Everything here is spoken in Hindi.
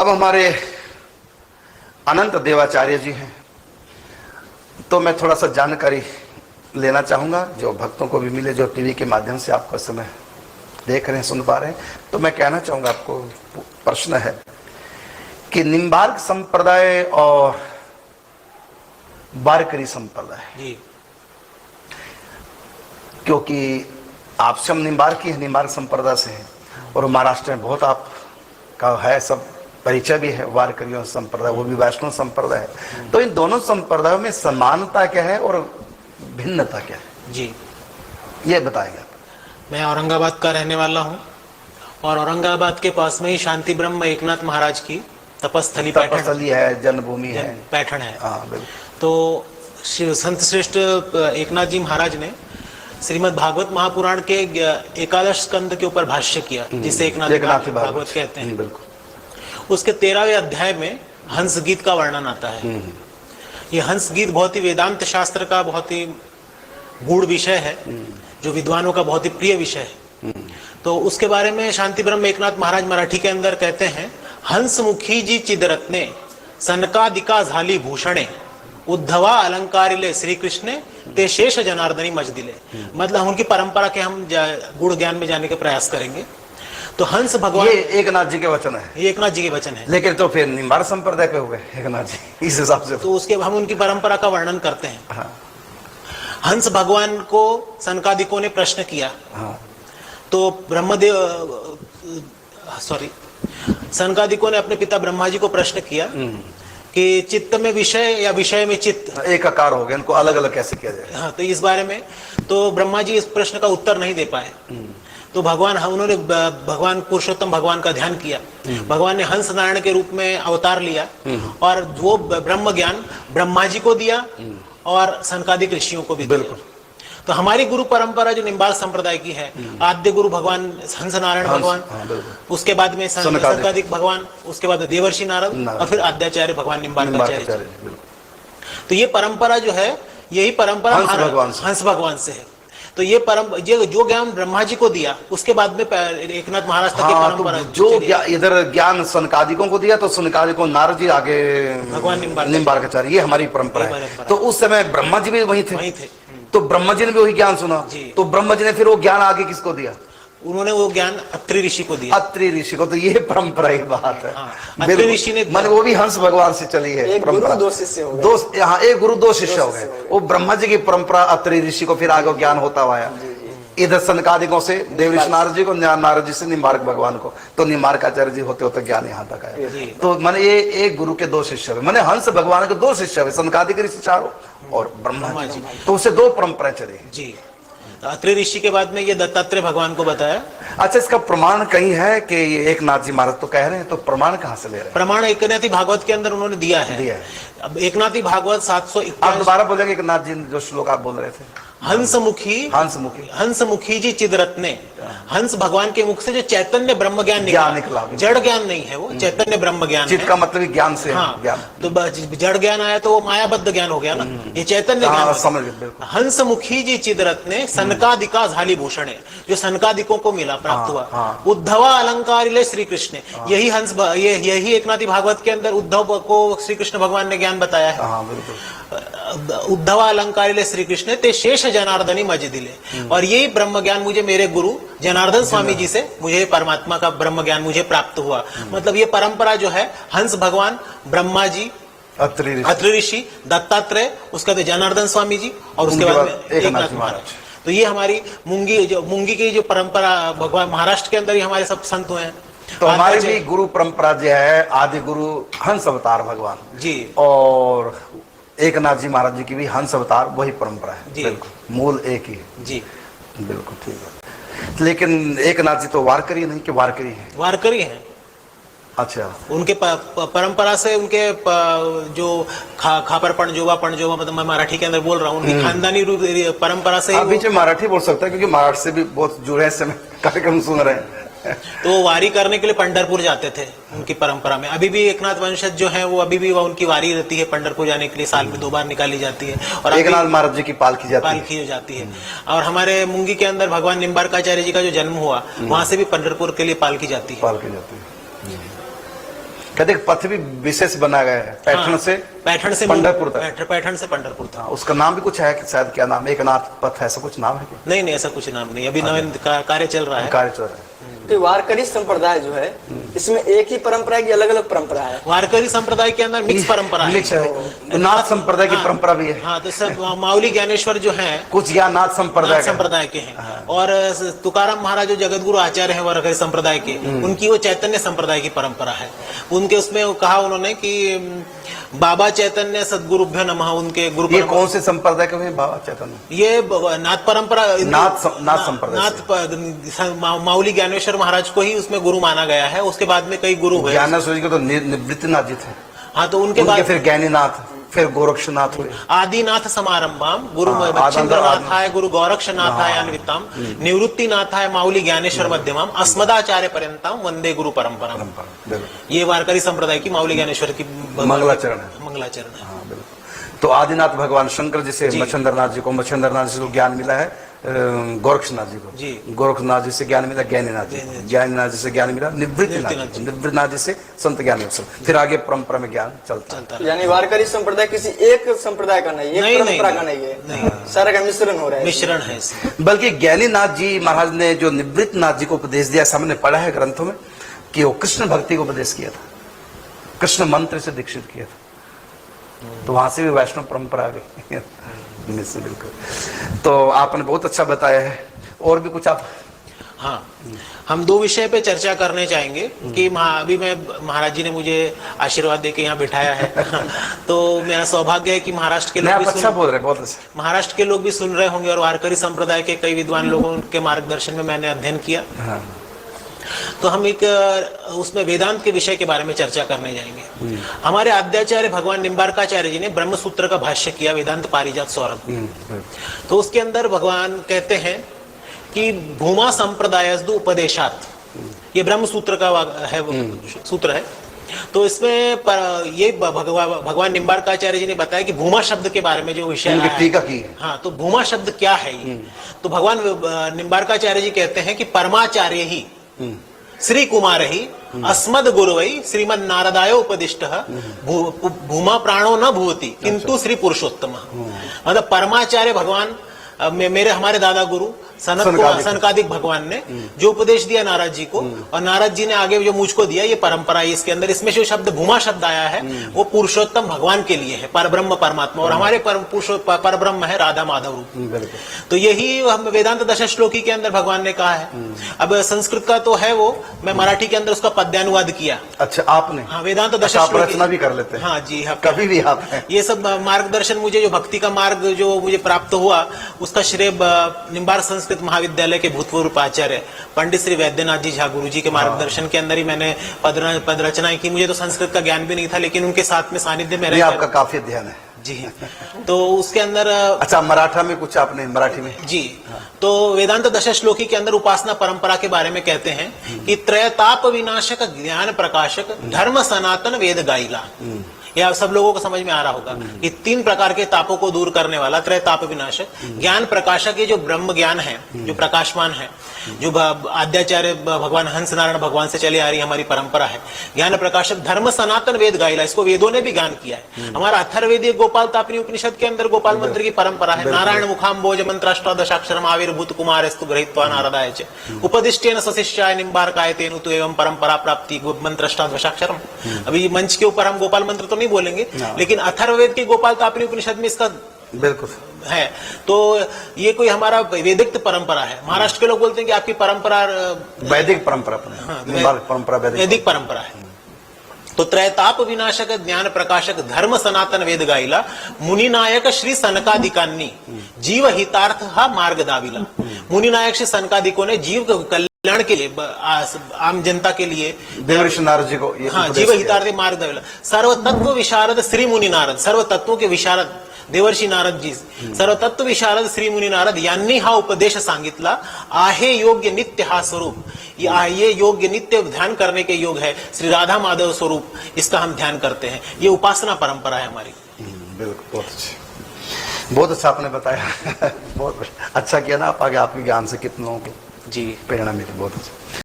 अब हमारे अनंत देवाचार्य जी हैं, तो मैं थोड़ा सा जानकारी लेना चाहूँगा जो भक्तों को भी मिले, जो टीवी के माध्यम से आपको इस समय देख रहे हैं, सुन पा रहे हैं। तो मैं कहना चाहूँगा, आपको प्रश्न है कि निम्बार्क संप्रदाय और वारकरी संप्रदाय जी, क्योंकि आप सब निम्बार्क ही निम्बार्क संप्रदाय से हैं और महाराष्ट्र में बहुत आपका है सब परिचय भी है, वारकरियों संप्रदाय, वो भी वैष्णव संप्रदाय है। तो इन दोनों संप्रदायों में समानता क्या है और भिन्नता क्या है जी, ये बताएंगे आप। मैं औरंगाबाद का रहने वाला हूँ और औरंगाबाद के पास में ही शांति ब्रह्म एकनाथ महाराज की तपस्थली है, जन्मभूमि है, पैठण है। हाँ, तो संत श्रेष्ठ एकनाथ जी महाराज ने श्रीमद् भागवत महापुराण के 11 स्कंद के ऊपर भाष्य किया, जिसे एकनाथ भागवत कहते हैं। उसके 13वें अध्याय में हंस गीत का वर्णन आता है। ये हंस गीत बहुत ही वेदांत शास्त्र का बहुत ही गूढ़ विषय है, जो विद्वानों का बहुत ही प्रिय विषय है। तो उसके बारे में शांति ब्रह्म एकनाथ महाराज मराठी के अंदर कहते हैं, हंस मुखी जी चिदरत्ने सनकादिका झाली भूषणे उद्धवा अलंकारिले श्री कृष्णे ते शेष जनार्दनी मज दिले। मतलब उनकी परंपरा के हम गुण ज्ञान में जाने के प्रयास करेंगे। तो हंस भगवान, ये एकनाथ जी के वचन है, ये एकनाथ जी के वचन है। लेकिन तो फिर निम्बार्क संप्रदाय पे हो गए एकनाथ जी इस हिसाब से। तो उसके हम उनकी परंपरा का वर्णन करते हैं। हाँ। हंस भगवान को सनकादिकों ने प्रश्न किया। हाँ। तो ब्रह्मदेव सनकादिकों ने अपने पिता ब्रह्मा जी को प्रश्न किया कि चित्त में विषय या विषय में चित्त एक आकार हो गया, इनको अलग अलग कैसे किया जाए। हाँ, तो इस बारे में तो ब्रह्मा जी इस प्रश्न का उत्तर नहीं दे पाए। तो उन्होंने भगवान पुरुषोत्तम भगवान का ध्यान किया। भगवान ने हंस नारायण के रूप में अवतार लिया और वो ब्रह्म ज्ञान ब्रह्मा जी को दिया और सनकादिक ऋषियों को भी दिया। तो हमारी गुरु परंपरा जो निम्बार्क संप्रदाय की है, आद्य गुरु भगवान हंस नारायण भगवान, उसके बाद में सनकादिक भगवान, उसके बाद देवर्षि नारद और फिर आद्याचार्य भगवान निम्बार्काचार्य। तो ये परंपरा जो है, यही परंपरा हंस भगवान से है। तो ये जो ज्ञान ब्रह्मा जी को दिया, उसके बाद में एकनाथ महाराज तक की परंपरा जो इधर ज्ञान सनकादिकों को दिया, तो सनकादिकों नारद जी आगे भगवान निम्बार्काचार्य, ये हमारी परंपरा है। तो उस समय ब्रह्मा जी भी वही थे। तो ब्रह्मा जी ने भी वही ज्ञान सुना। तो ब्रह्मा जी ने फिर वो ज्ञान आगे किसको दिया? उन्होंने वो ज्ञान अत्रि ऋषि को दिया। अत्रि ऋषि को। तो ये परंपरा की बात है। अत्रि ऋषि ने, मन वो भी हंस भगवान से चली है। एक गुरु दो शिष्य हो गए। यहाँ एक गुरु दो शिष्य हो गए। वो ब्रह्मा जी की परंपरा अत्रि ऋषि को फिर आगे ज्ञान होता हुआ आया। इधर सनकादिकों से देवऋषि नारद जी को, नारद जी से निम्बार्क भगवान को, तो निम्बार्काचार्य जी होते होते ज्ञान यहाँ तक आया। तो मैंने ये एक गुरु के दो शिष्य हुए, मैंने हंस भगवान के दो शिष्य हुए, सनकादिक ऋषि चारों और ब्रह्मा जी। तो उससे दो परंपराएं चली जी। अत्रि ऋषि के बाद में ये दत्तात्रेय भगवान को बताया। अच्छा, इसका प्रमाण कहीं है कि ये एकनाथ जी महाराज तो कह रहे हैं, तो प्रमाण कहाँ से ले रहे हैं? प्रमाण एकनाथी भागवत के अंदर उन्होंने दिया है। अब एकनाथी भागवत 751। आप दोबारा बोलेंगे एकनाथ जी जो श्लोक आप बोल रहे थे? हंसमुखी जी चिदरत्ने। हंस भगवान के मुख से जो चैतन्य ब्रह्म ज्ञान निकला, जड़ ज्ञान नहीं है, वो चैतन्य ब्रह्म ज्ञान। चित्त का मतलब ज्ञान से। हाँ, ज्ञान। तो जड़ ज्ञान आया तो वो मायाबद्ध ज्ञान हो गया ना, ये चैतन्य ज्ञान समझ गए। हंसमुखी जी चिदरत्ने सनकादिका झाली भूषणे, जो सनकादिकों को मिला, प्राप्त हुआ। उद्धवा अलंकारिले श्री कृष्ण, यही हंस, यही एकनाथी भागवत के अंदर उद्धव को श्री कृष्ण भगवान ने ज्ञान बताया है। उद्धवा अलंकारिले श्री कृष्ण ते शेष जनार्दनी मज दिले। और यही ब्रह्म ज्ञान मुझे मेरे गुरु जनार्दन स्वामी जी से, मुझे परमात्मा का ब्रह्म ज्ञान मुझे प्राप्त हुआ। मतलब ये परंपरा जो है, हंस भगवान, ब्रह्मा जी, अत्रि ऋषि, दत्तात्रेय, उसका तो जनार्दन स्वामी जी और उसके बाद में एकनाथ महाराज। तो ये हमारी मुंगी की जो परंपरा भगवान महाराष्ट्र के अंदर ही हमारे सब संत हुए हैं। तो हमारी भी गुरु परंपरा जो है, आदि गुरु हंस अवतार भगवान जी, और एकनाथ जी महाराज जी की भी हंस अवतार वही परंपरा है। बिल्कुल मूल एक ही है जी। बिल्कुल ठीक है। लेकिन एकनाथ जी तो वारकरी नहीं कि वारकरी है? वारकरी है। अच्छा, उनके परंपरा से, उनके जो खापर पणजोबा, मतलब मैं मराठी के अंदर बोल रहा हूँ, उनकी खानदानी परंपरा से। आप बीच में मराठी बोल सकते हैं क्योंकि महाराष्ट्र से भी बहुत जुड़े हैं, कार्यक्रम सुन रहे हैं। तो वारी करने के लिए पंढरपुर जाते थे उनकी परंपरा में। अभी भी एकनाथ वंशज जो है वो अभी भी उनकी वारी रहती है, पंढरपुर जाने के लिए साल में 2 बार निकाली जाती है। और एकनाथ महाराज जी की पालकी जाती है। और हमारे मुंगी के अंदर भगवान निम्बार्काचार्य जी का जो जन्म हुआ, वहां से भी पंढरपुर के लिए पालकी जाती है। कहते हैं पथ भी विशेष बना गया है, पैठण से पंढरपुर तक। पैठण से पंढरपुर तक। उसका नाम भी कुछ है कि शायद, क्या नाम, एकनाथ पथ, ऐसा कुछ नाम है क्या? नहीं नहीं, ऐसा कुछ नाम नहीं, अभी नवीन कार्य चल रहा है। कार्य चल रहा है। तो वारकरी संप्रदाय जो है, इसमें एक ही परंपरा की अलग अलग परंपरा है? वारकरी संप्रदाय के अंदर मिक्स परंपरा है। तो नाथ संप्रदाय की परंपरा भी है। हाँ, तो सब माउली ज्ञानेश्वर जो हैं कुछ ज्ञान नाथ संप्रदाय के हैं, और तुकाराम महाराज जो जगत गुरु आचार्य हैं वारकरी संप्रदाय के, उनकी वो चैतन्य संप्रदाय की परंपरा है। उनके उसमें कहा उन्होंने कि बाबा चैतन्य सदगुरुभ्यो नमः, उनके गुरु। ये कौन से संप्रदाय के हैं बाबा चैतन्य? ये नाथ परंपरा, नाथ संप्रदाय, माउली ज्ञानेश्वर महाराज को ही उसमें गुरु माना गया है। उसके बाद में कई गुरु हुए। ज्ञानेश्वर जी को तो निवृत्तिनाथ जी थे। हाँ, तो उनके बाद फिर ज्ञानीनाथ, फिर गोरक्षनाथ हुए। आदिनाथ समारंभाम गुरु बच्छिन्द्रनाथाय गुरु गोरक्षनाथाय अन्विताम निवृत्तिनाथाय माउली ज्ञानेश्वर मध्यमाम अस्मदाचार्य पर्यंतम वंदे गुरु परंपरा। ये वारकरी संप्रदाय की माउली ज्ञानेश्वर की मंगलाचरण है। तो आदिनाथ भगवान शंकर जी से मच्छिंद्रनाथ जी को, मच्छिंद्रनाथ जी को ज्ञान मिला है गोरक्षनाथ जी को, गोरखनाथ जी से ज्ञान मिला ज्ञानीनाथ जी, ज्ञानीनाथ जी से ज्ञान मिला निवृत्तिनाथ जी से संत ज्ञान, फिर आगे परंपरा में ज्ञान चलता है। यानी वारकरी संप्रदाय किसी एक संप्रदाय का नहीं, एक परंपरा का नहीं है, सारा का मिश्रण हो रहा है, मिश्रण है। बल्कि ज्ञानीनाथ जी महाराज ने जो निवृत्तिनाथ जी को उपदेश दिया, सामने पढ़ा है ग्रंथों में कि वो कृष्ण भक्ति को उपदेश किया था, कृष्ण मंत्र से दीक्षित किया था। तो वहां से भी वैष्णव परंपरा आ गई। बिल्कुल। तो आपने बहुत अच्छा बताया है। और भी कुछ आप? हाँ, हम दो विषय पे चर्चा करने चाहेंगे कि अभी मैं महाराज जी ने मुझे आशीर्वाद देके यहाँ बिठाया है। तो मेरा सौभाग्य है कि महाराष्ट्र के लोग भी अच्छा बोल रहे हैं, बहुत अच्छा। महाराष्ट्र के लोग भी सुन रहे होंगे, और वारकरी संप्रदाय के कई विद्वान लोगों के मार्गदर्शन में मैंने अध्ययन किया। हाँ। तो हम एक उसमें वेदांत के विषय के बारे में चर्चा करने जाएंगे। हमारे आद्याचार्य भगवान निम्बार्काचार्य जी ने ब्रह्म सूत्र का भाष्य किया, वेदांत पारिजात सौरभ। तो उसके अंदर भगवान कहते हैं कि भूमा संप्रदायस्दु उपदेशात, ये ब्रह्म सूत्र का है, सूत्र है। तो इसमें ये भगवान निम्बार्काचार्य जी ने बताया कि भूमा शब्द के बारे में जो विषय है। हाँ, तो भूमा शब्द क्या है ये? तो भगवान निम्बार्काचार्य जी कहते हैं कि परमाचार्य ही श्री कुमार ही अस्मद गुरुवै श्रीमद नारदाय उपदिष्ट भूमा प्राणो न भूति किंतु श्री पुरुषोत्तम। मतलब परमाचार्य भगवान मेरे हमारे दादा गुरु सनकादिक भगवान ने जो उपदेश दिया नारद जी को, और नारद जी ने आगे जो मुझको दिया, ये परंपरा है इसके अंदर। इसमें जो शब्द भूमा शब्द आया है वो पुरुषोत्तम भगवान के लिए है, परब्रह्म परमात्मा, और हमारे परब्रह्म है राधा माधव रूप। तो यही हम वेदांत दशश्लोकी के अंदर भगवान ने कहा है। अब संस्कृत का तो है वो, मैं मराठी के अंदर उसका पद्यानुवाद किया। अच्छा, आपने? हाँ, वेदांत दशश्लोकी रचना भी कर लेते हैं? हाँ जी, कभी भी आप ये सब मार्गदर्शन मुझे, जो भक्ति का मार्ग जो मुझे प्राप्त हुआ, उसका श्रेय निम्बार संस्कृत महाविद्यालय के भूतपूर्व आचार्य पंडित श्री वैद्यनाथ जी झा गुरु जी के मार्गदर्शन के अंदर ही मैंने पद रचनाएं की। मुझे तो संस्कृत का ज्ञान भी नहीं था, लेकिन उनके साथ में सानिध्य में रहकर आपका काफी अध्ययन है जी। तो उसके अंदर अच्छा, मराठा में कुछ आपने? मराठी में जी। तो वेदांत दशश्लोकी के अंदर उपासना परंपरा के बारे में कहते हैं कि त्रयताप विनाशक ज्ञान प्रकाशक धर्म सनातन वेद गाइला। ये आप सब लोगों को समझ में आ रहा होगा कि 3 प्रकार के तापों को दूर करने वाला त्रयताप विनाशक, ज्ञान प्रकाशक, ये जो ब्रह्म ज्ञान है, जो प्रकाशमान है, जो आद्याचार्य भगवान हंस नारायण भगवान से चली आ रही हमारी परंपरा है। ज्ञान प्रकाशक धर्म सनातन वेद गाइला, इसको वेदों ने भी ज्ञान किया है। हमारा अथर्ववेदीय गोपाल तापनी उपनिषद के अंदर गोपाल मंत्र की परंपरा है। नारायण मुखाम्बोज मंत्राष्टादशाक्षरम आविर्भूत कुमारस्तु गृहीत्वा नारदाय च उपदिष्टेन सशिष्याय निम्बार्काय तेनु तु एवं परंपरा प्राप्ति मंत्राष्टादशाक्षरम। अभी मंच के ऊपर हम गोपाल मंत्र तो नहीं बोलेंगे, लेकिन अथर्ववेद के गोपाल तापनी उपनिषद में इसका बिल्कुल है। तो ये कोई हमारा वैदिक परंपरा है। महाराष्ट्र के लोग बोलते हैं कि आपकी परंपरा वैदिक परंपरा, परंपरा वैदिक परंपरा है। तो त्रैताप विनाशक ज्ञान प्रकाशक धर्म सनातन वेद गाइला मुनिनायक श्री सनकादिकांनी जीव हितार्थ हा मार्ग दाविला। मुनिनायक श्री सनकादिकों ने जीव कल्याण के लिए, आम जनता के लिए देवर्षि नारद जी को हाँ जीव हितार्थ मार्ग दाविला। सर्व तत्व विशारद श्री मुनि नारद, सर्व तत्वों के विशारद देवर्षी नारद जी, सर्व तत्व विशारद श्री मुनी नारद यांनी हा उपदेश सांगितला आहे योग्य नित्य हा स्वरूप। ये योग्य नित्य ध्यान करने के योग है श्री राधा माधव स्वरूप, इसका हम ध्यान करते हैं। ये उपासना परंपरा है हमारी। बिल्कुल, बहुत अच्छा आपने बताया। बहुत अच्छा किया ना आप, आगे आपके ज्ञान से कितनों को जी प्रेरणा मिली। बहुत अच्छा।